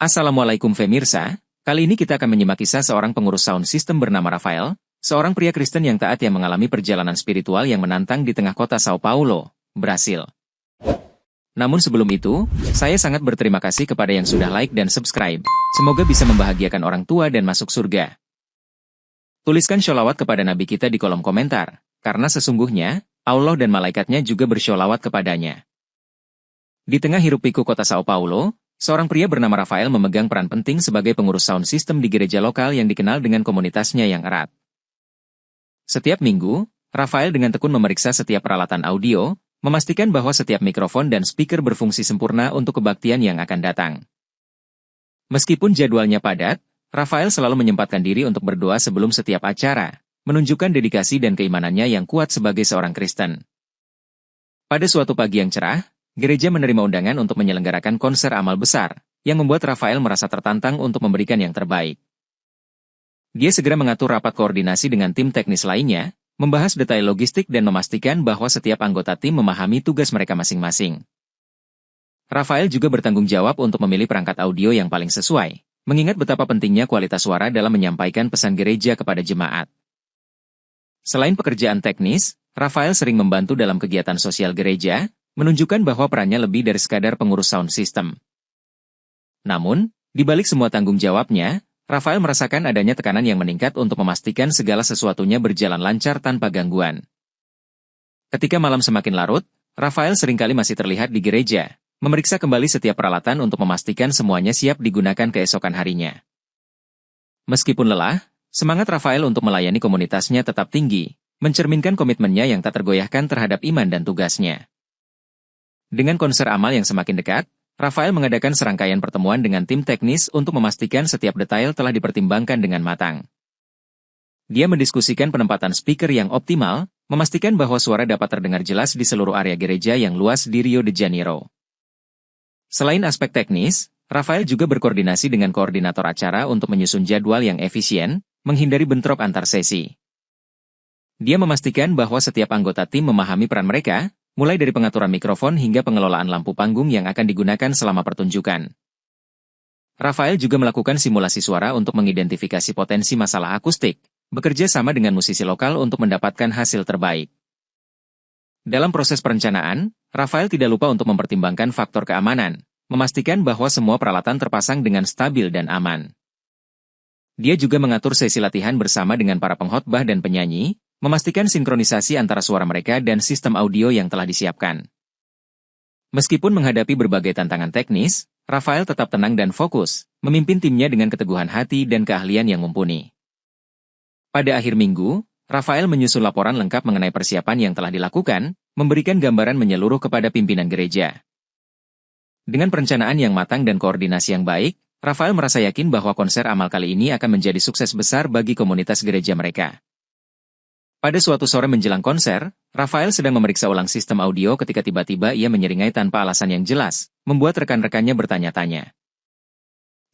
Assalamualaikum Femirsa, kali ini kita akan menyimak kisah seorang pengurus sound system bernama Rafael, seorang pria Kristen yang taat yang mengalami perjalanan spiritual yang menantang di tengah kota Sao Paulo, Brasil. Namun sebelum itu, saya sangat berterima kasih kepada yang sudah like dan subscribe. Semoga bisa membahagiakan orang tua dan masuk surga. Tuliskan sholawat kepada Nabi kita di kolom komentar, karena sesungguhnya, Allah dan malaikatnya juga bersholawat kepadanya. Di tengah hiruk-pikuk kota Sao Paulo, seorang pria bernama Rafael memegang peran penting sebagai pengurus sound system di gereja lokal yang dikenal dengan komunitasnya yang erat. Setiap minggu, Rafael dengan tekun memeriksa setiap peralatan audio, memastikan bahwa setiap mikrofon dan speaker berfungsi sempurna untuk kebaktian yang akan datang. Meskipun jadwalnya padat, Rafael selalu menyempatkan diri untuk berdoa sebelum setiap acara, menunjukkan dedikasi dan keimanannya yang kuat sebagai seorang Kristen. Pada suatu pagi yang cerah, gereja menerima undangan untuk menyelenggarakan konser amal besar, yang membuat Rafael merasa tertantang untuk memberikan yang terbaik. Dia segera mengatur rapat koordinasi dengan tim teknis lainnya, membahas detail logistik dan memastikan bahwa setiap anggota tim memahami tugas mereka masing-masing. Rafael juga bertanggung jawab untuk memilih perangkat audio yang paling sesuai, mengingat betapa pentingnya kualitas suara dalam menyampaikan pesan gereja kepada jemaat. Selain pekerjaan teknis, Rafael sering membantu dalam kegiatan sosial gereja, menunjukkan bahwa perannya lebih dari sekadar pengurus sound system. Namun, di balik semua tanggung jawabnya, Rafael merasakan adanya tekanan yang meningkat untuk memastikan segala sesuatunya berjalan lancar tanpa gangguan. Ketika malam semakin larut, Rafael seringkali masih terlihat di gereja, memeriksa kembali setiap peralatan untuk memastikan semuanya siap digunakan keesokan harinya. Meskipun lelah, semangat Rafael untuk melayani komunitasnya tetap tinggi, mencerminkan komitmennya yang tak tergoyahkan terhadap iman dan tugasnya. Dengan konser amal yang semakin dekat, Rafael mengadakan serangkaian pertemuan dengan tim teknis untuk memastikan setiap detail telah dipertimbangkan dengan matang. Dia mendiskusikan penempatan speaker yang optimal, memastikan bahwa suara dapat terdengar jelas di seluruh area gereja yang luas di Rio de Janeiro. Selain aspek teknis, Rafael juga berkoordinasi dengan koordinator acara untuk menyusun jadwal yang efisien, menghindari bentrok antar sesi. Dia memastikan bahwa setiap anggota tim memahami peran mereka, mulai dari pengaturan mikrofon hingga pengelolaan lampu panggung yang akan digunakan selama pertunjukan. Rafael juga melakukan simulasi suara untuk mengidentifikasi potensi masalah akustik, bekerja sama dengan musisi lokal untuk mendapatkan hasil terbaik. Dalam proses perencanaan, Rafael tidak lupa untuk mempertimbangkan faktor keamanan, memastikan bahwa semua peralatan terpasang dengan stabil dan aman. Dia juga mengatur sesi latihan bersama dengan para pengkhotbah dan penyanyi, memastikan sinkronisasi antara suara mereka dan sistem audio yang telah disiapkan. Meskipun menghadapi berbagai tantangan teknis, Rafael tetap tenang dan fokus, memimpin timnya dengan keteguhan hati dan keahlian yang mumpuni. Pada akhir minggu, Rafael menyusun laporan lengkap mengenai persiapan yang telah dilakukan, memberikan gambaran menyeluruh kepada pimpinan gereja. Dengan perencanaan yang matang dan koordinasi yang baik, Rafael merasa yakin bahwa konser amal kali ini akan menjadi sukses besar bagi komunitas gereja mereka. Pada suatu sore menjelang konser, Rafael sedang memeriksa ulang sistem audio ketika tiba-tiba ia menyeringai tanpa alasan yang jelas, membuat rekan-rekannya bertanya-tanya.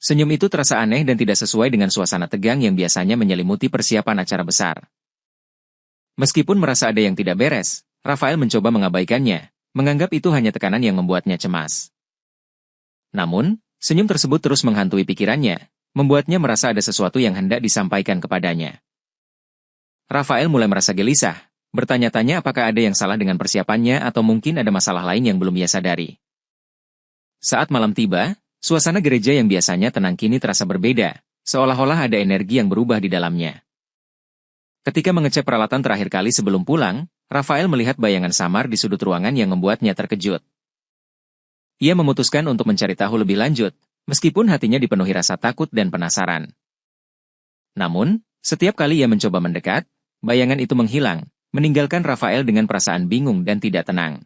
Senyum itu terasa aneh dan tidak sesuai dengan suasana tegang yang biasanya menyelimuti persiapan acara besar. Meskipun merasa ada yang tidak beres, Rafael mencoba mengabaikannya, menganggap itu hanya tekanan yang membuatnya cemas. Namun, senyum tersebut terus menghantui pikirannya, membuatnya merasa ada sesuatu yang hendak disampaikan kepadanya. Rafael mulai merasa gelisah, bertanya-tanya apakah ada yang salah dengan persiapannya atau mungkin ada masalah lain yang belum ia sadari. Saat malam tiba, suasana gereja yang biasanya tenang kini terasa berbeda, seolah-olah ada energi yang berubah di dalamnya. Ketika mengecek peralatan terakhir kali sebelum pulang, Rafael melihat bayangan samar di sudut ruangan yang membuatnya terkejut. Ia memutuskan untuk mencari tahu lebih lanjut, meskipun hatinya dipenuhi rasa takut dan penasaran. Namun, setiap kali ia mencoba mendekat, bayangan itu menghilang, meninggalkan Rafael dengan perasaan bingung dan tidak tenang.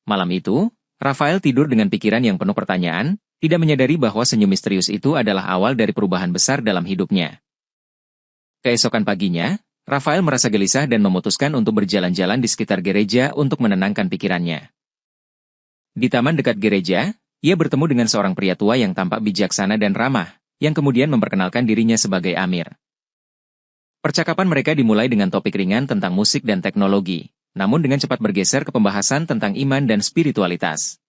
Malam itu, Rafael tidur dengan pikiran yang penuh pertanyaan, tidak menyadari bahwa senyum misterius itu adalah awal dari perubahan besar dalam hidupnya. Keesokan paginya, Rafael merasa gelisah dan memutuskan untuk berjalan-jalan di sekitar gereja untuk menenangkan pikirannya. Di taman dekat gereja, ia bertemu dengan seorang pria tua yang tampak bijaksana dan ramah, yang kemudian memperkenalkan dirinya sebagai Amir. Percakapan mereka dimulai dengan topik ringan tentang musik dan teknologi, namun dengan cepat bergeser ke pembahasan tentang iman dan spiritualitas.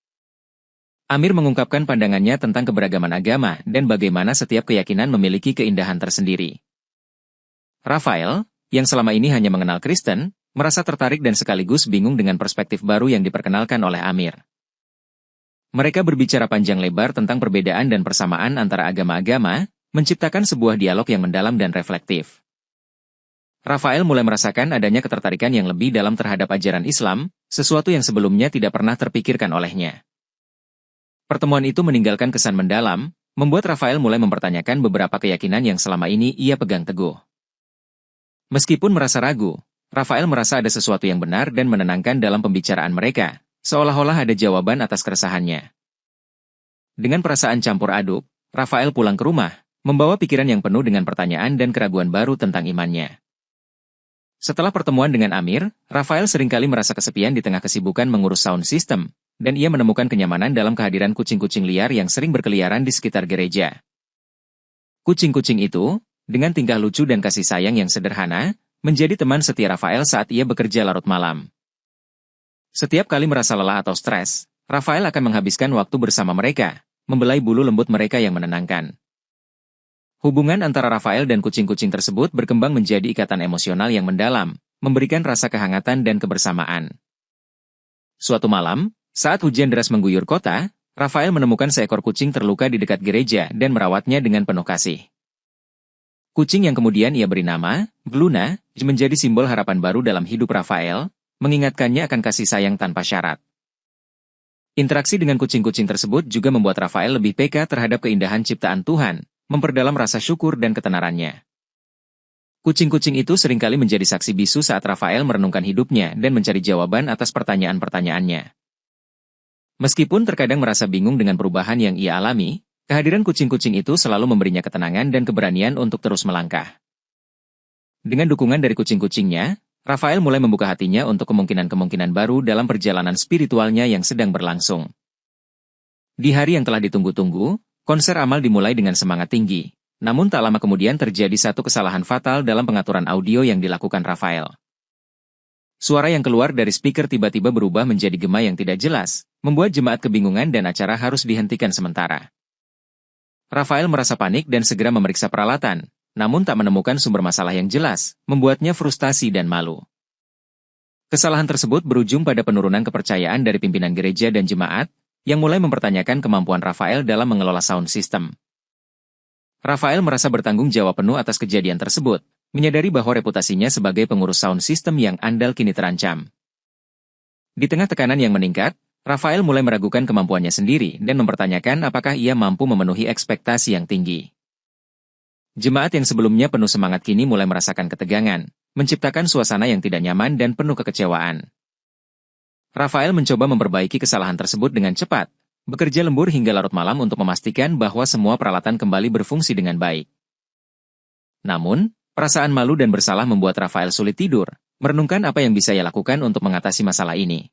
Amir mengungkapkan pandangannya tentang keberagaman agama dan bagaimana setiap keyakinan memiliki keindahan tersendiri. Rafael, yang selama ini hanya mengenal Kristen, merasa tertarik dan sekaligus bingung dengan perspektif baru yang diperkenalkan oleh Amir. Mereka berbicara panjang lebar tentang perbedaan dan persamaan antara agama-agama, menciptakan sebuah dialog yang mendalam dan reflektif. Rafael mulai merasakan adanya ketertarikan yang lebih dalam terhadap ajaran Islam, sesuatu yang sebelumnya tidak pernah terpikirkan olehnya. Pertemuan itu meninggalkan kesan mendalam, membuat Rafael mulai mempertanyakan beberapa keyakinan yang selama ini ia pegang teguh. Meskipun merasa ragu, Rafael merasa ada sesuatu yang benar dan menenangkan dalam pembicaraan mereka, seolah-olah ada jawaban atas keresahannya. Dengan perasaan campur aduk, Rafael pulang ke rumah, membawa pikiran yang penuh dengan pertanyaan dan keraguan baru tentang imannya. Setelah pertemuan dengan Amir, Rafael seringkali merasa kesepian di tengah kesibukan mengurus sound system, dan ia menemukan kenyamanan dalam kehadiran kucing-kucing liar yang sering berkeliaran di sekitar gereja. Kucing-kucing itu, dengan tingkah lucu dan kasih sayang yang sederhana, menjadi teman setia Rafael saat ia bekerja larut malam. Setiap kali merasa lelah atau stres, Rafael akan menghabiskan waktu bersama mereka, membelai bulu lembut mereka yang menenangkan. Hubungan antara Rafael dan kucing-kucing tersebut berkembang menjadi ikatan emosional yang mendalam, memberikan rasa kehangatan dan kebersamaan. Suatu malam, saat hujan deras mengguyur kota, Rafael menemukan seekor kucing terluka di dekat gereja dan merawatnya dengan penuh kasih. Kucing yang kemudian ia beri nama, Gluna, menjadi simbol harapan baru dalam hidup Rafael, mengingatkannya akan kasih sayang tanpa syarat. Interaksi dengan kucing-kucing tersebut juga membuat Rafael lebih peka terhadap keindahan ciptaan Tuhan, memperdalam rasa syukur dan ketenarannya. Kucing-kucing itu seringkali menjadi saksi bisu saat Rafael merenungkan hidupnya dan mencari jawaban atas pertanyaan-pertanyaannya. Meskipun terkadang merasa bingung dengan perubahan yang ia alami, kehadiran kucing-kucing itu selalu memberinya ketenangan dan keberanian untuk terus melangkah. Dengan dukungan dari kucing-kucingnya, Rafael mulai membuka hatinya untuk kemungkinan-kemungkinan baru dalam perjalanan spiritualnya yang sedang berlangsung. Di hari yang telah ditunggu-tunggu, konser amal dimulai dengan semangat tinggi, namun tak lama kemudian terjadi satu kesalahan fatal dalam pengaturan audio yang dilakukan Rafael. Suara yang keluar dari speaker tiba-tiba berubah menjadi gema yang tidak jelas, membuat jemaat kebingungan dan acara harus dihentikan sementara. Rafael merasa panik dan segera memeriksa peralatan, namun tak menemukan sumber masalah yang jelas, membuatnya frustasi dan malu. Kesalahan tersebut berujung pada penurunan kepercayaan dari pimpinan gereja dan jemaat, yang mulai mempertanyakan kemampuan Rafael dalam mengelola sound system. Rafael merasa bertanggung jawab penuh atas kejadian tersebut, menyadari bahwa reputasinya sebagai pengurus sound system yang andal kini terancam. Di tengah tekanan yang meningkat, Rafael mulai meragukan kemampuannya sendiri dan mempertanyakan apakah ia mampu memenuhi ekspektasi yang tinggi. Jemaat yang sebelumnya penuh semangat kini mulai merasakan ketegangan, menciptakan suasana yang tidak nyaman dan penuh kekecewaan. Rafael mencoba memperbaiki kesalahan tersebut dengan cepat, bekerja lembur hingga larut malam untuk memastikan bahwa semua peralatan kembali berfungsi dengan baik. Namun, perasaan malu dan bersalah membuat Rafael sulit tidur, merenungkan apa yang bisa ia lakukan untuk mengatasi masalah ini.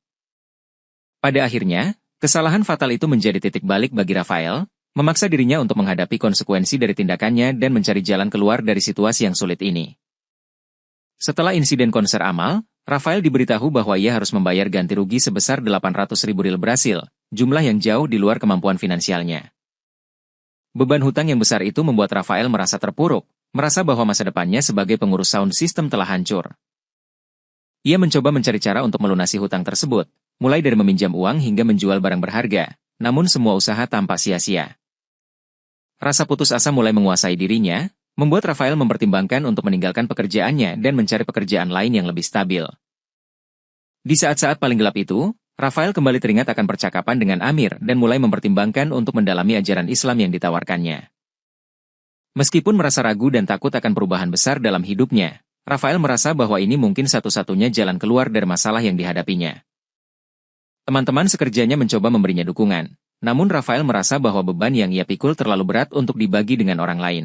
Pada akhirnya, kesalahan fatal itu menjadi titik balik bagi Rafael, memaksa dirinya untuk menghadapi konsekuensi dari tindakannya dan mencari jalan keluar dari situasi yang sulit ini. Setelah insiden konser amal, Rafael diberitahu bahwa ia harus membayar ganti rugi sebesar 800.000 riyal Brasil, jumlah yang jauh di luar kemampuan finansialnya. Beban hutang yang besar itu membuat Rafael merasa terpuruk, merasa bahwa masa depannya sebagai pengurus sound system telah hancur. Ia mencoba mencari cara untuk melunasi hutang tersebut, mulai dari meminjam uang hingga menjual barang berharga, namun semua usaha tampak sia-sia. Rasa putus asa mulai menguasai dirinya, membuat Rafael mempertimbangkan untuk meninggalkan pekerjaannya dan mencari pekerjaan lain yang lebih stabil. Di saat-saat paling gelap itu, Rafael kembali teringat akan percakapan dengan Amir dan mulai mempertimbangkan untuk mendalami ajaran Islam yang ditawarkannya. Meskipun merasa ragu dan takut akan perubahan besar dalam hidupnya, Rafael merasa bahwa ini mungkin satu-satunya jalan keluar dari masalah yang dihadapinya. Teman-teman sekerjanya mencoba memberinya dukungan, namun Rafael merasa bahwa beban yang ia pikul terlalu berat untuk dibagi dengan orang lain.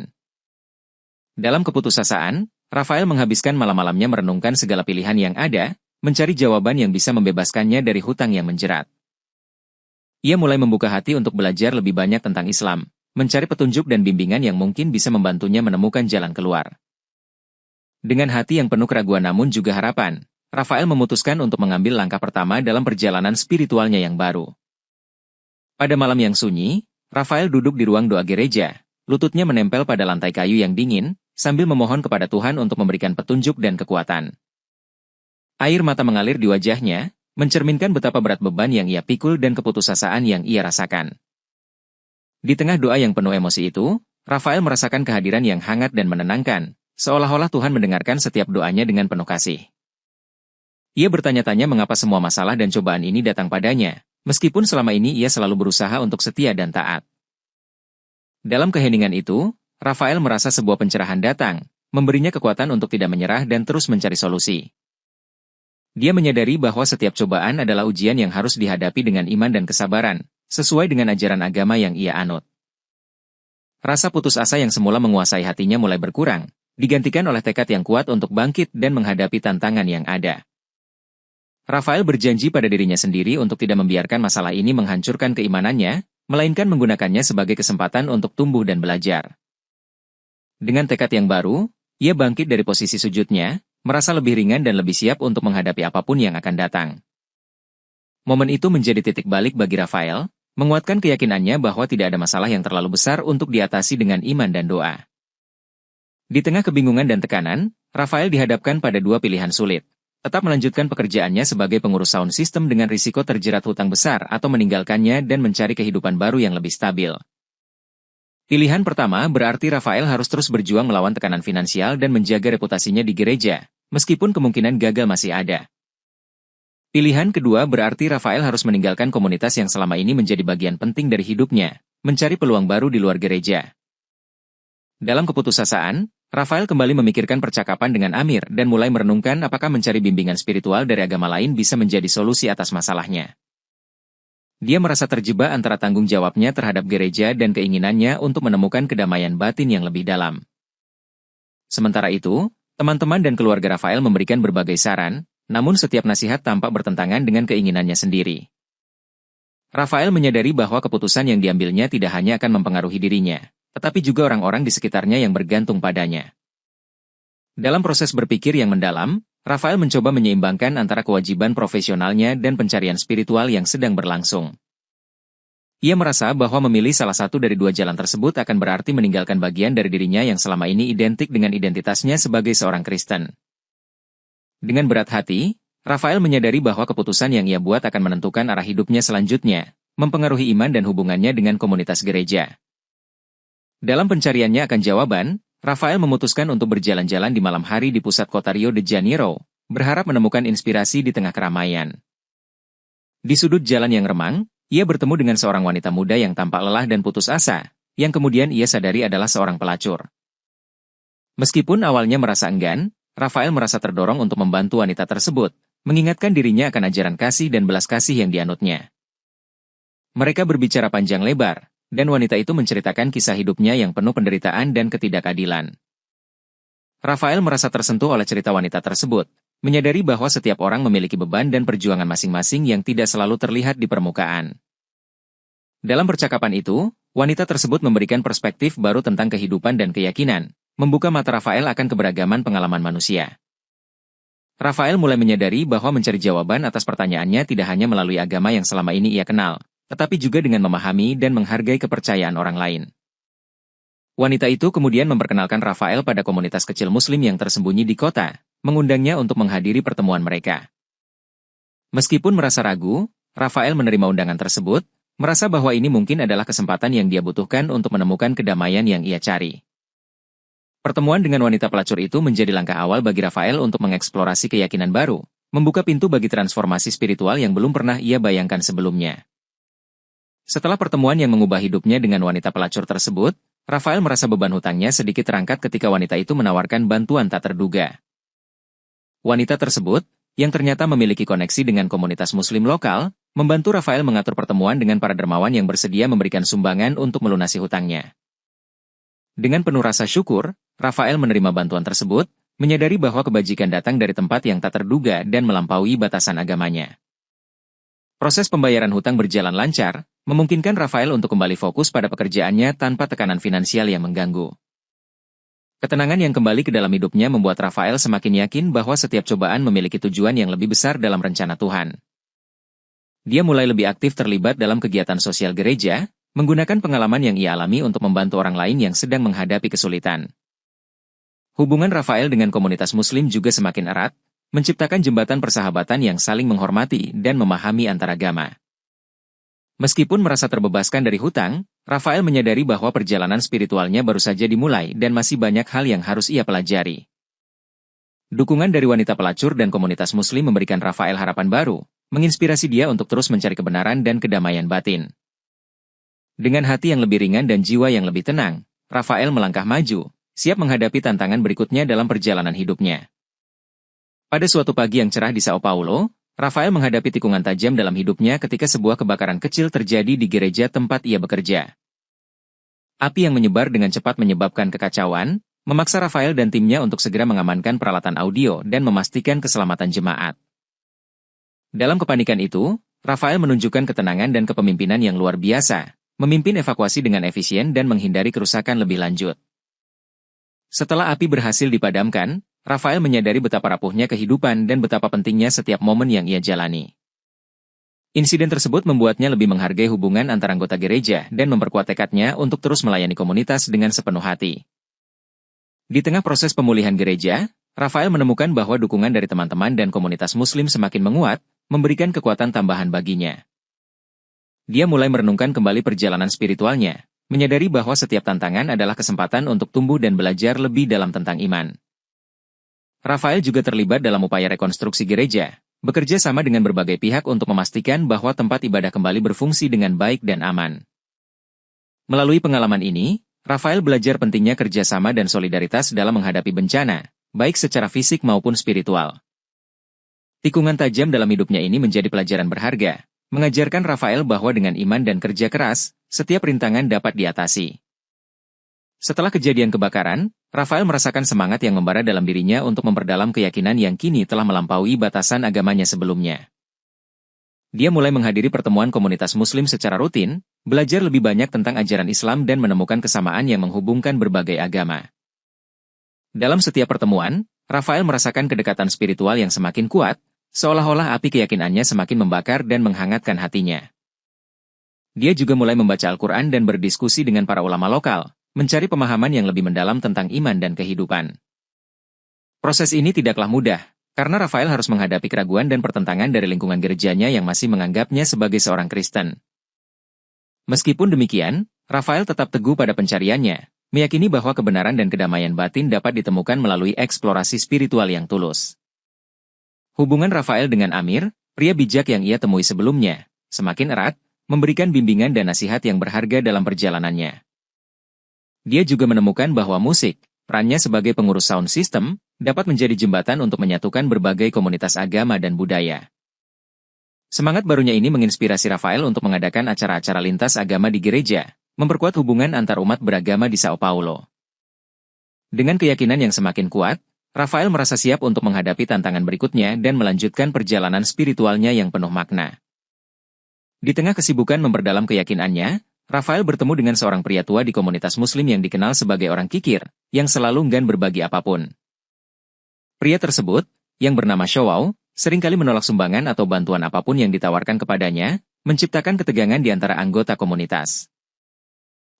Dalam keputusasaan, Rafael menghabiskan malam-malamnya merenungkan segala pilihan yang ada, mencari jawaban yang bisa membebaskannya dari hutang yang menjerat. Ia mulai membuka hati untuk belajar lebih banyak tentang Islam, mencari petunjuk dan bimbingan yang mungkin bisa membantunya menemukan jalan keluar. Dengan hati yang penuh keraguan namun juga harapan, Rafael memutuskan untuk mengambil langkah pertama dalam perjalanan spiritualnya yang baru. Pada malam yang sunyi, Rafael duduk di ruang doa gereja, lututnya menempel pada lantai kayu yang dingin, sambil memohon kepada Tuhan untuk memberikan petunjuk dan kekuatan. Air mata mengalir di wajahnya, mencerminkan betapa berat beban yang ia pikul dan keputusasaan yang ia rasakan. Di tengah doa yang penuh emosi itu, Rafael merasakan kehadiran yang hangat dan menenangkan, seolah-olah Tuhan mendengarkan setiap doanya dengan penuh kasih. Ia bertanya-tanya mengapa semua masalah dan cobaan ini datang padanya, meskipun selama ini ia selalu berusaha untuk setia dan taat. Dalam keheningan itu, Rafael merasa sebuah pencerahan datang, memberinya kekuatan untuk tidak menyerah dan terus mencari solusi. Dia menyadari bahwa setiap cobaan adalah ujian yang harus dihadapi dengan iman dan kesabaran, sesuai dengan ajaran agama yang ia anut. Rasa putus asa yang semula menguasai hatinya mulai berkurang, digantikan oleh tekad yang kuat untuk bangkit dan menghadapi tantangan yang ada. Rafael berjanji pada dirinya sendiri untuk tidak membiarkan masalah ini menghancurkan keimanannya, melainkan menggunakannya sebagai kesempatan untuk tumbuh dan belajar. Dengan tekad yang baru, ia bangkit dari posisi sujudnya, merasa lebih ringan dan lebih siap untuk menghadapi apapun yang akan datang. Momen itu menjadi titik balik bagi Rafael, menguatkan keyakinannya bahwa tidak ada masalah yang terlalu besar untuk diatasi dengan iman dan doa. Di tengah kebingungan dan tekanan, Rafael dihadapkan pada dua pilihan sulit. Tetap melanjutkan pekerjaannya sebagai pengurus sound system dengan risiko terjerat hutang besar atau meninggalkannya dan mencari kehidupan baru yang lebih stabil. Pilihan pertama berarti Rafael harus terus berjuang melawan tekanan finansial dan menjaga reputasinya di gereja, meskipun kemungkinan gagal masih ada. Pilihan kedua berarti Rafael harus meninggalkan komunitas yang selama ini menjadi bagian penting dari hidupnya, mencari peluang baru di luar gereja. Dalam keputusasaan, Rafael kembali memikirkan percakapan dengan Amir dan mulai merenungkan apakah mencari bimbingan spiritual dari agama lain bisa menjadi solusi atas masalahnya. Dia merasa terjebak antara tanggung jawabnya terhadap gereja dan keinginannya untuk menemukan kedamaian batin yang lebih dalam. Sementara itu, teman-teman dan keluarga Rafael memberikan berbagai saran, namun setiap nasihat tampak bertentangan dengan keinginannya sendiri. Rafael menyadari bahwa keputusan yang diambilnya tidak hanya akan mempengaruhi dirinya, tetapi juga orang-orang di sekitarnya yang bergantung padanya. Dalam proses berpikir yang mendalam, Rafael mencoba menyeimbangkan antara kewajiban profesionalnya dan pencarian spiritual yang sedang berlangsung. Ia merasa bahwa memilih salah satu dari dua jalan tersebut akan berarti meninggalkan bagian dari dirinya yang selama ini identik dengan identitasnya sebagai seorang Kristen. Dengan berat hati, Rafael menyadari bahwa keputusan yang ia buat akan menentukan arah hidupnya selanjutnya, mempengaruhi iman dan hubungannya dengan komunitas gereja. Dalam pencariannya akan jawaban, Rafael memutuskan untuk berjalan-jalan di malam hari di pusat kota Rio de Janeiro, berharap menemukan inspirasi di tengah keramaian. Di sudut jalan yang remang, ia bertemu dengan seorang wanita muda yang tampak lelah dan putus asa, yang kemudian ia sadari adalah seorang pelacur. Meskipun awalnya merasa enggan, Rafael merasa terdorong untuk membantu wanita tersebut, mengingatkan dirinya akan ajaran kasih dan belas kasih yang dianutnya. Mereka berbicara panjang lebar, dan wanita itu menceritakan kisah hidupnya yang penuh penderitaan dan ketidakadilan. Rafael merasa tersentuh oleh cerita wanita tersebut, menyadari bahwa setiap orang memiliki beban dan perjuangan masing-masing yang tidak selalu terlihat di permukaan. Dalam percakapan itu, wanita tersebut memberikan perspektif baru tentang kehidupan dan keyakinan, membuka mata Rafael akan keberagaman pengalaman manusia. Rafael mulai menyadari bahwa mencari jawaban atas pertanyaannya tidak hanya melalui agama yang selama ini ia kenal, tetapi juga dengan memahami dan menghargai kepercayaan orang lain. Wanita itu kemudian memperkenalkan Rafael pada komunitas kecil Muslim yang tersembunyi di kota, mengundangnya untuk menghadiri pertemuan mereka. Meskipun merasa ragu, Rafael menerima undangan tersebut, merasa bahwa ini mungkin adalah kesempatan yang dia butuhkan untuk menemukan kedamaian yang ia cari. Pertemuan dengan wanita pelacur itu menjadi langkah awal bagi Rafael untuk mengeksplorasi keyakinan baru, membuka pintu bagi transformasi spiritual yang belum pernah ia bayangkan sebelumnya. Setelah pertemuan yang mengubah hidupnya dengan wanita pelacur tersebut, Rafael merasa beban hutangnya sedikit terangkat ketika wanita itu menawarkan bantuan tak terduga. Wanita tersebut, yang ternyata memiliki koneksi dengan komunitas Muslim lokal, membantu Rafael mengatur pertemuan dengan para dermawan yang bersedia memberikan sumbangan untuk melunasi hutangnya. Dengan penuh rasa syukur, Rafael menerima bantuan tersebut, menyadari bahwa kebajikan datang dari tempat yang tak terduga dan melampaui batasan agamanya. Proses pembayaran hutang berjalan lancar, memungkinkan Rafael untuk kembali fokus pada pekerjaannya tanpa tekanan finansial yang mengganggu. Ketenangan yang kembali ke dalam hidupnya membuat Rafael semakin yakin bahwa setiap cobaan memiliki tujuan yang lebih besar dalam rencana Tuhan. Dia mulai lebih aktif terlibat dalam kegiatan sosial gereja, menggunakan pengalaman yang ia alami untuk membantu orang lain yang sedang menghadapi kesulitan. Hubungan Rafael dengan komunitas Muslim juga semakin erat, menciptakan jembatan persahabatan yang saling menghormati dan memahami antaragama. Meskipun merasa terbebaskan dari hutang, Rafael menyadari bahwa perjalanan spiritualnya baru saja dimulai dan masih banyak hal yang harus ia pelajari. Dukungan dari wanita pelacur dan komunitas Muslim memberikan Rafael harapan baru, menginspirasi dia untuk terus mencari kebenaran dan kedamaian batin. Dengan hati yang lebih ringan dan jiwa yang lebih tenang, Rafael melangkah maju, siap menghadapi tantangan berikutnya dalam perjalanan hidupnya. Pada suatu pagi yang cerah di Sao Paulo, Rafael menghadapi tikungan tajam dalam hidupnya ketika sebuah kebakaran kecil terjadi di gereja tempat ia bekerja. Api yang menyebar dengan cepat menyebabkan kekacauan, memaksa Rafael dan timnya untuk segera mengamankan peralatan audio dan memastikan keselamatan jemaat. Dalam kepanikan itu, Rafael menunjukkan ketenangan dan kepemimpinan yang luar biasa, memimpin evakuasi dengan efisien dan menghindari kerusakan lebih lanjut. Setelah api berhasil dipadamkan, Rafael menyadari betapa rapuhnya kehidupan dan betapa pentingnya setiap momen yang ia jalani. Insiden tersebut membuatnya lebih menghargai hubungan antara anggota gereja dan memperkuat tekadnya untuk terus melayani komunitas dengan sepenuh hati. Di tengah proses pemulihan gereja, Rafael menemukan bahwa dukungan dari teman-teman dan komunitas Muslim semakin menguat, memberikan kekuatan tambahan baginya. Dia mulai merenungkan kembali perjalanan spiritualnya, menyadari bahwa setiap tantangan adalah kesempatan untuk tumbuh dan belajar lebih dalam tentang iman. Rafael juga terlibat dalam upaya rekonstruksi gereja, bekerja sama dengan berbagai pihak untuk memastikan bahwa tempat ibadah kembali berfungsi dengan baik dan aman. Melalui pengalaman ini, Rafael belajar pentingnya kerjasama dan solidaritas dalam menghadapi bencana, baik secara fisik maupun spiritual. Tikungan tajam dalam hidupnya ini menjadi pelajaran berharga, mengajarkan Rafael bahwa dengan iman dan kerja keras, setiap rintangan dapat diatasi. Setelah kejadian kebakaran, Rafael merasakan semangat yang membara dalam dirinya untuk memperdalam keyakinan yang kini telah melampaui batasan agamanya sebelumnya. Dia mulai menghadiri pertemuan komunitas Muslim secara rutin, belajar lebih banyak tentang ajaran Islam dan menemukan kesamaan yang menghubungkan berbagai agama. Dalam setiap pertemuan, Rafael merasakan kedekatan spiritual yang semakin kuat, seolah-olah api keyakinannya semakin membakar dan menghangatkan hatinya. Dia juga mulai membaca Al-Quran dan berdiskusi dengan para ulama lokal, mencari pemahaman yang lebih mendalam tentang iman dan kehidupan. Proses ini tidaklah mudah, karena Rafael harus menghadapi keraguan dan pertentangan dari lingkungan gerejanya yang masih menganggapnya sebagai seorang Kristen. Meskipun demikian, Rafael tetap teguh pada pencariannya, meyakini bahwa kebenaran dan kedamaian batin dapat ditemukan melalui eksplorasi spiritual yang tulus. Hubungan Rafael dengan Amir, pria bijak yang ia temui sebelumnya, semakin erat, memberikan bimbingan dan nasihat yang berharga dalam perjalanannya. Dia juga menemukan bahwa musik, perannya sebagai pengurus sound system, dapat menjadi jembatan untuk menyatukan berbagai komunitas agama dan budaya. Semangat barunya ini menginspirasi Rafael untuk mengadakan acara-acara lintas agama di gereja, memperkuat hubungan antar umat beragama di Sao Paulo. Dengan keyakinan yang semakin kuat, Rafael merasa siap untuk menghadapi tantangan berikutnya dan melanjutkan perjalanan spiritualnya yang penuh makna. Di tengah kesibukan memperdalam keyakinannya, Rafael bertemu dengan seorang pria tua di komunitas Muslim yang dikenal sebagai orang kikir, yang selalu enggan berbagi apapun. Pria tersebut, yang bernama Showau, seringkali menolak sumbangan atau bantuan apapun yang ditawarkan kepadanya, menciptakan ketegangan di antara anggota komunitas.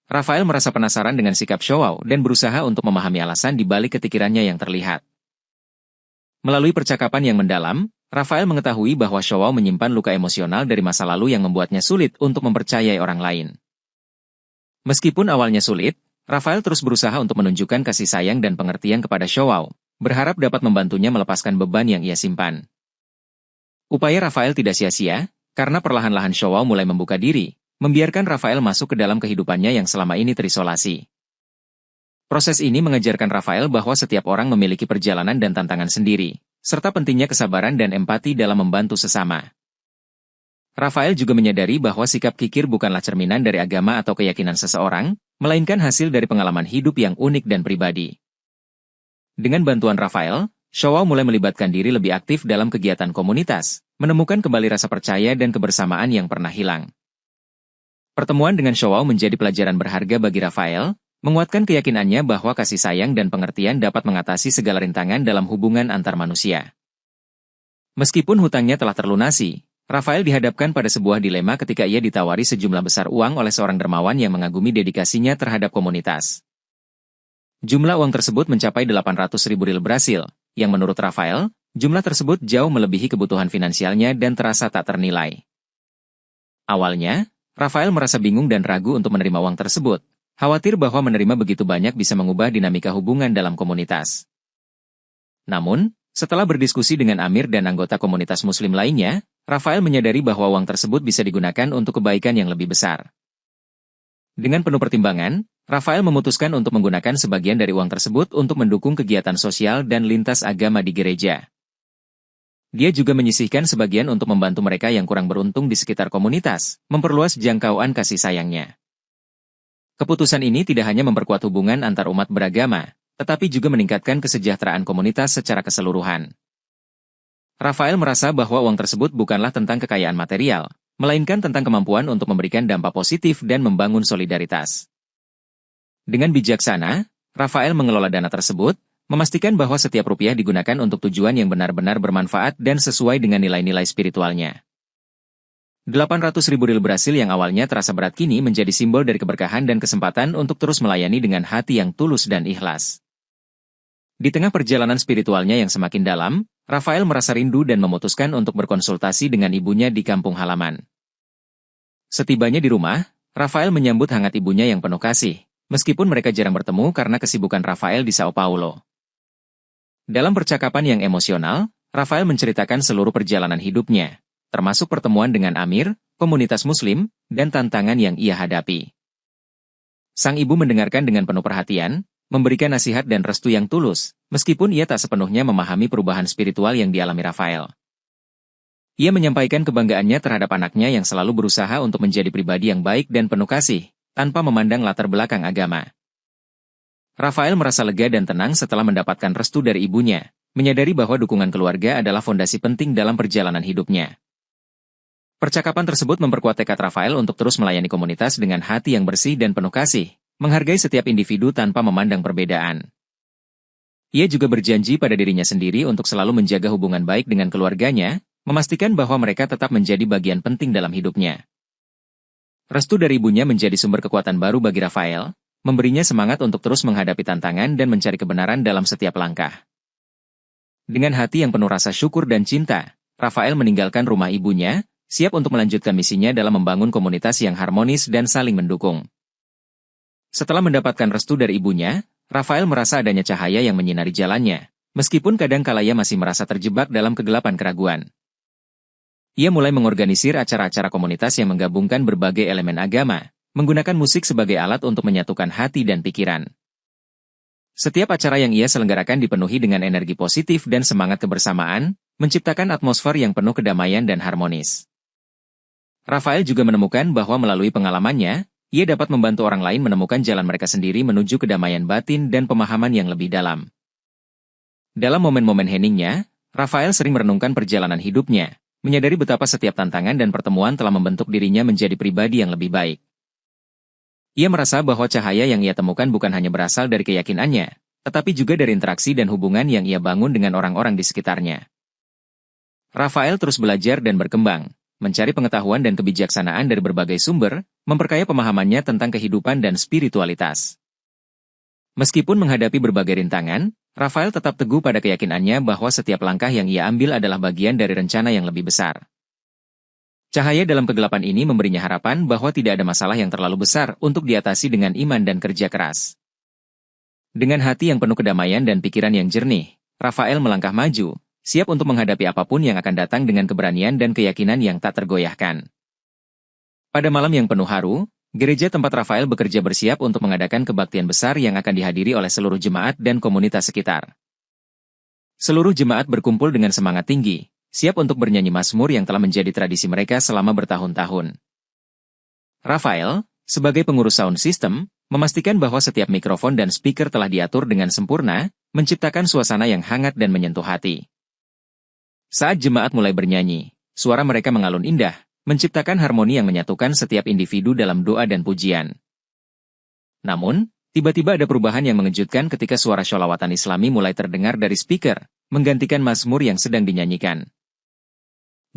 Rafael merasa penasaran dengan sikap Showau dan berusaha untuk memahami alasan di balik kekikirannya yang terlihat. Melalui percakapan yang mendalam, Rafael mengetahui bahwa Showau menyimpan luka emosional dari masa lalu yang membuatnya sulit untuk mempercayai orang lain. Meskipun awalnya sulit, Rafael terus berusaha untuk menunjukkan kasih sayang dan pengertian kepada Showau, berharap dapat membantunya melepaskan beban yang ia simpan. Upaya Rafael tidak sia-sia, karena perlahan-lahan Showau mulai membuka diri, membiarkan Rafael masuk ke dalam kehidupannya yang selama ini terisolasi. Proses ini mengajarkan Rafael bahwa setiap orang memiliki perjalanan dan tantangan sendiri, serta pentingnya kesabaran dan empati dalam membantu sesama. Rafael juga menyadari bahwa sikap kikir bukanlah cerminan dari agama atau keyakinan seseorang, melainkan hasil dari pengalaman hidup yang unik dan pribadi. Dengan bantuan Rafael, Showau mulai melibatkan diri lebih aktif dalam kegiatan komunitas, menemukan kembali rasa percaya dan kebersamaan yang pernah hilang. Pertemuan dengan Showau menjadi pelajaran berharga bagi Rafael, menguatkan keyakinannya bahwa kasih sayang dan pengertian dapat mengatasi segala rintangan dalam hubungan antar manusia. Meskipun hutangnya telah terlunasi, Rafael dihadapkan pada sebuah dilema ketika ia ditawari sejumlah besar uang oleh seorang dermawan yang mengagumi dedikasinya terhadap komunitas. Jumlah uang tersebut mencapai 800.000 ril Brasil, yang menurut Rafael, jumlah tersebut jauh melebihi kebutuhan finansialnya dan terasa tak ternilai. Awalnya, Rafael merasa bingung dan ragu untuk menerima uang tersebut, khawatir bahwa menerima begitu banyak bisa mengubah dinamika hubungan dalam komunitas. Namun, setelah berdiskusi dengan Amir dan anggota komunitas muslim lainnya, Rafael menyadari bahwa uang tersebut bisa digunakan untuk kebaikan yang lebih besar. Dengan penuh pertimbangan, Rafael memutuskan untuk menggunakan sebagian dari uang tersebut untuk mendukung kegiatan sosial dan lintas agama di gereja. Dia juga menyisihkan sebagian untuk membantu mereka yang kurang beruntung di sekitar komunitas, memperluas jangkauan kasih sayangnya. Keputusan ini tidak hanya memperkuat hubungan antar umat beragama, tetapi juga meningkatkan kesejahteraan komunitas secara keseluruhan. Rafael merasa bahwa uang tersebut bukanlah tentang kekayaan material, melainkan tentang kemampuan untuk memberikan dampak positif dan membangun solidaritas. Dengan bijaksana, Rafael mengelola dana tersebut, memastikan bahwa setiap rupiah digunakan untuk tujuan yang benar-benar bermanfaat dan sesuai dengan nilai-nilai spiritualnya. 800.000 ril Brasil yang awalnya terasa berat kini menjadi simbol dari keberkahan dan kesempatan untuk terus melayani dengan hati yang tulus dan ikhlas. Di tengah perjalanan spiritualnya yang semakin dalam, Rafael merasa rindu dan memutuskan untuk berkonsultasi dengan ibunya di kampung halaman. Setibanya di rumah, Rafael menyambut hangat ibunya yang penuh kasih, meskipun mereka jarang bertemu karena kesibukan Rafael di Sao Paulo. Dalam percakapan yang emosional, Rafael menceritakan seluruh perjalanan hidupnya, termasuk pertemuan dengan Amir, komunitas muslim, dan tantangan yang ia hadapi. Sang ibu mendengarkan dengan penuh perhatian, memberikan nasihat dan restu yang tulus, meskipun ia tak sepenuhnya memahami perubahan spiritual yang dialami Rafael. Ia menyampaikan kebanggaannya terhadap anaknya yang selalu berusaha untuk menjadi pribadi yang baik dan penuh kasih, tanpa memandang latar belakang agama. Rafael merasa lega dan tenang setelah mendapatkan restu dari ibunya, menyadari bahwa dukungan keluarga adalah fondasi penting dalam perjalanan hidupnya. Percakapan tersebut memperkuat tekad Rafael untuk terus melayani komunitas dengan hati yang bersih dan penuh kasih, menghargai setiap individu tanpa memandang perbedaan. Ia juga berjanji pada dirinya sendiri untuk selalu menjaga hubungan baik dengan keluarganya, memastikan bahwa mereka tetap menjadi bagian penting dalam hidupnya. Restu dari ibunya menjadi sumber kekuatan baru bagi Rafael, memberinya semangat untuk terus menghadapi tantangan dan mencari kebenaran dalam setiap langkah. Dengan hati yang penuh rasa syukur dan cinta, Rafael meninggalkan rumah ibunya, siap untuk melanjutkan misinya dalam membangun komunitas yang harmonis dan saling mendukung. Setelah mendapatkan restu dari ibunya, Rafael merasa adanya cahaya yang menyinari jalannya, meskipun kadang kala ia masih merasa terjebak dalam kegelapan keraguan. Ia mulai mengorganisir acara-acara komunitas yang menggabungkan berbagai elemen agama, menggunakan musik sebagai alat untuk menyatukan hati dan pikiran. Setiap acara yang ia selenggarakan dipenuhi dengan energi positif dan semangat kebersamaan, menciptakan atmosfer yang penuh kedamaian dan harmonis. Rafael juga menemukan bahwa melalui pengalamannya, ia dapat membantu orang lain menemukan jalan mereka sendiri menuju kedamaian batin dan pemahaman yang lebih dalam. Dalam momen-momen heningnya, Rafael sering merenungkan perjalanan hidupnya, menyadari betapa setiap tantangan dan pertemuan telah membentuk dirinya menjadi pribadi yang lebih baik. Ia merasa bahwa cahaya yang ia temukan bukan hanya berasal dari keyakinannya, tetapi juga dari interaksi dan hubungan yang ia bangun dengan orang-orang di sekitarnya. Rafael terus belajar dan berkembang, mencari pengetahuan dan kebijaksanaan dari berbagai sumber, memperkaya pemahamannya tentang kehidupan dan spiritualitas. Meskipun menghadapi berbagai rintangan, Rafael tetap teguh pada keyakinannya bahwa setiap langkah yang ia ambil adalah bagian dari rencana yang lebih besar. Cahaya dalam kegelapan ini memberinya harapan bahwa tidak ada masalah yang terlalu besar untuk diatasi dengan iman dan kerja keras. Dengan hati yang penuh kedamaian dan pikiran yang jernih, Rafael melangkah maju, siap untuk menghadapi apapun yang akan datang dengan keberanian dan keyakinan yang tak tergoyahkan. Pada malam yang penuh haru, gereja tempat Rafael bekerja bersiap untuk mengadakan kebaktian besar yang akan dihadiri oleh seluruh jemaat dan komunitas sekitar. Seluruh jemaat berkumpul dengan semangat tinggi, siap untuk bernyanyi mazmur yang telah menjadi tradisi mereka selama bertahun-tahun. Rafael, sebagai pengurus sound system, memastikan bahwa setiap mikrofon dan speaker telah diatur dengan sempurna, menciptakan suasana yang hangat dan menyentuh hati. Saat jemaat mulai bernyanyi, suara mereka mengalun indah, menciptakan harmoni yang menyatukan setiap individu dalam doa dan pujian. Namun, tiba-tiba ada perubahan yang mengejutkan ketika suara sholawatan Islami mulai terdengar dari speaker, menggantikan mazmur yang sedang dinyanyikan.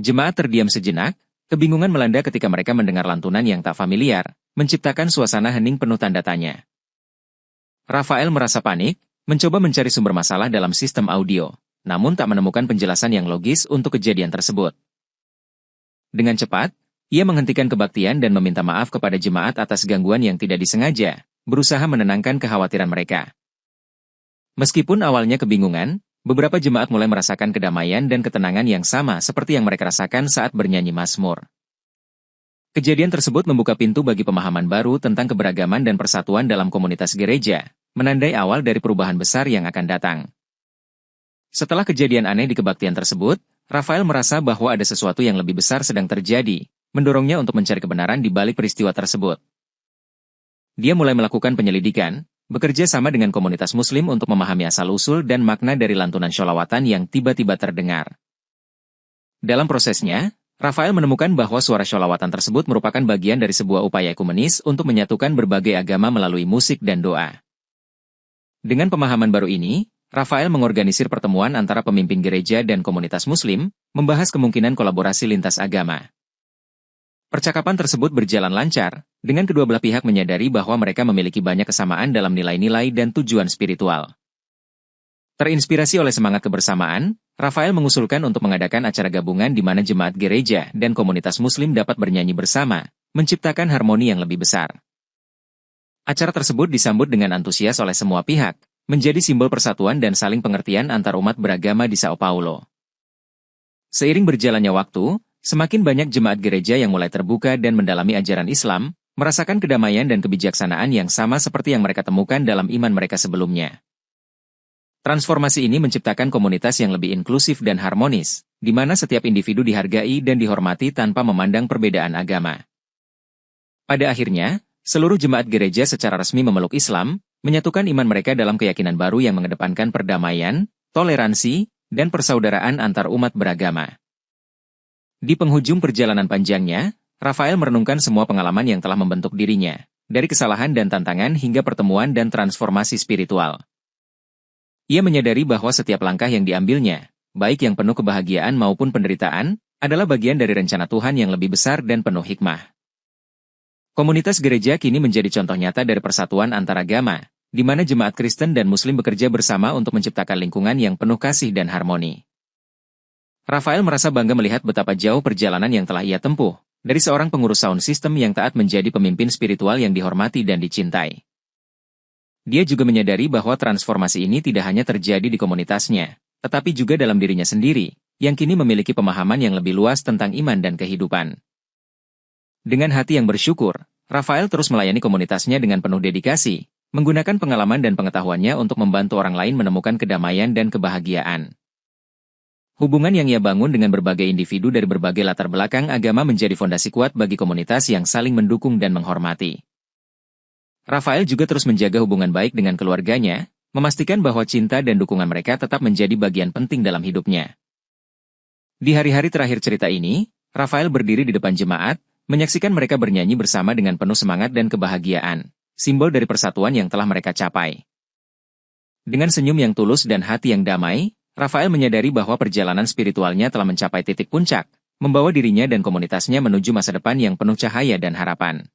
Jemaat terdiam sejenak, kebingungan melanda ketika mereka mendengar lantunan yang tak familiar, menciptakan suasana hening penuh tanda tanya. Rafael merasa panik, mencoba mencari sumber masalah dalam sistem audio, namun tak menemukan penjelasan yang logis untuk kejadian tersebut. Dengan cepat, ia menghentikan kebaktian dan meminta maaf kepada jemaat atas gangguan yang tidak disengaja, berusaha menenangkan kekhawatiran mereka. Meskipun awalnya kebingungan, beberapa jemaat mulai merasakan kedamaian dan ketenangan yang sama seperti yang mereka rasakan saat bernyanyi Mazmur. Kejadian tersebut membuka pintu bagi pemahaman baru tentang keberagaman dan persatuan dalam komunitas gereja, menandai awal dari perubahan besar yang akan datang. Setelah kejadian aneh di kebaktian tersebut, Rafael merasa bahwa ada sesuatu yang lebih besar sedang terjadi, mendorongnya untuk mencari kebenaran di balik peristiwa tersebut. Dia mulai melakukan penyelidikan, bekerja sama dengan komunitas Muslim untuk memahami asal-usul dan makna dari lantunan sholawatan yang tiba-tiba terdengar. Dalam prosesnya, Rafael menemukan bahwa suara sholawatan tersebut merupakan bagian dari sebuah upaya ekumenis untuk menyatukan berbagai agama melalui musik dan doa. Dengan pemahaman baru ini, Rafael mengorganisir pertemuan antara pemimpin gereja dan komunitas Muslim, membahas kemungkinan kolaborasi lintas agama. Percakapan tersebut berjalan lancar, dengan kedua belah pihak menyadari bahwa mereka memiliki banyak kesamaan dalam nilai-nilai dan tujuan spiritual. Terinspirasi oleh semangat kebersamaan, Rafael mengusulkan untuk mengadakan acara gabungan di mana jemaat gereja dan komunitas Muslim dapat bernyanyi bersama, menciptakan harmoni yang lebih besar. Acara tersebut disambut dengan antusias oleh semua pihak, menjadi simbol persatuan dan saling pengertian antar umat beragama di Sao Paulo. Seiring berjalannya waktu, semakin banyak jemaat gereja yang mulai terbuka dan mendalami ajaran Islam, merasakan kedamaian dan kebijaksanaan yang sama seperti yang mereka temukan dalam iman mereka sebelumnya. Transformasi ini menciptakan komunitas yang lebih inklusif dan harmonis, di mana setiap individu dihargai dan dihormati tanpa memandang perbedaan agama. Pada akhirnya, seluruh jemaat gereja secara resmi memeluk Islam, menyatukan iman mereka dalam keyakinan baru yang mengedepankan perdamaian, toleransi, dan persaudaraan antar umat beragama. Di penghujung perjalanan panjangnya, Rafael merenungkan semua pengalaman yang telah membentuk dirinya, dari kesalahan dan tantangan hingga pertemuan dan transformasi spiritual. Ia menyadari bahwa setiap langkah yang diambilnya, baik yang penuh kebahagiaan maupun penderitaan, adalah bagian dari rencana Tuhan yang lebih besar dan penuh hikmah. Komunitas gereja kini menjadi contoh nyata dari persatuan antar agama, di mana jemaat Kristen dan Muslim bekerja bersama untuk menciptakan lingkungan yang penuh kasih dan harmoni. Rafael merasa bangga melihat betapa jauh perjalanan yang telah ia tempuh, dari seorang pengurus sound system yang taat menjadi pemimpin spiritual yang dihormati dan dicintai. Dia juga menyadari bahwa transformasi ini tidak hanya terjadi di komunitasnya, tetapi juga dalam dirinya sendiri, yang kini memiliki pemahaman yang lebih luas tentang iman dan kehidupan. Dengan hati yang bersyukur, Rafael terus melayani komunitasnya dengan penuh dedikasi, menggunakan pengalaman dan pengetahuannya untuk membantu orang lain menemukan kedamaian dan kebahagiaan. Hubungan yang ia bangun dengan berbagai individu dari berbagai latar belakang agama menjadi fondasi kuat bagi komunitas yang saling mendukung dan menghormati. Rafael juga terus menjaga hubungan baik dengan keluarganya, memastikan bahwa cinta dan dukungan mereka tetap menjadi bagian penting dalam hidupnya. Di hari-hari terakhir cerita ini, Rafael berdiri di depan jemaat, menyaksikan mereka bernyanyi bersama dengan penuh semangat dan kebahagiaan, simbol dari persatuan yang telah mereka capai. Dengan senyum yang tulus dan hati yang damai, Rafael menyadari bahwa perjalanan spiritualnya telah mencapai titik puncak, membawa dirinya dan komunitasnya menuju masa depan yang penuh cahaya dan harapan.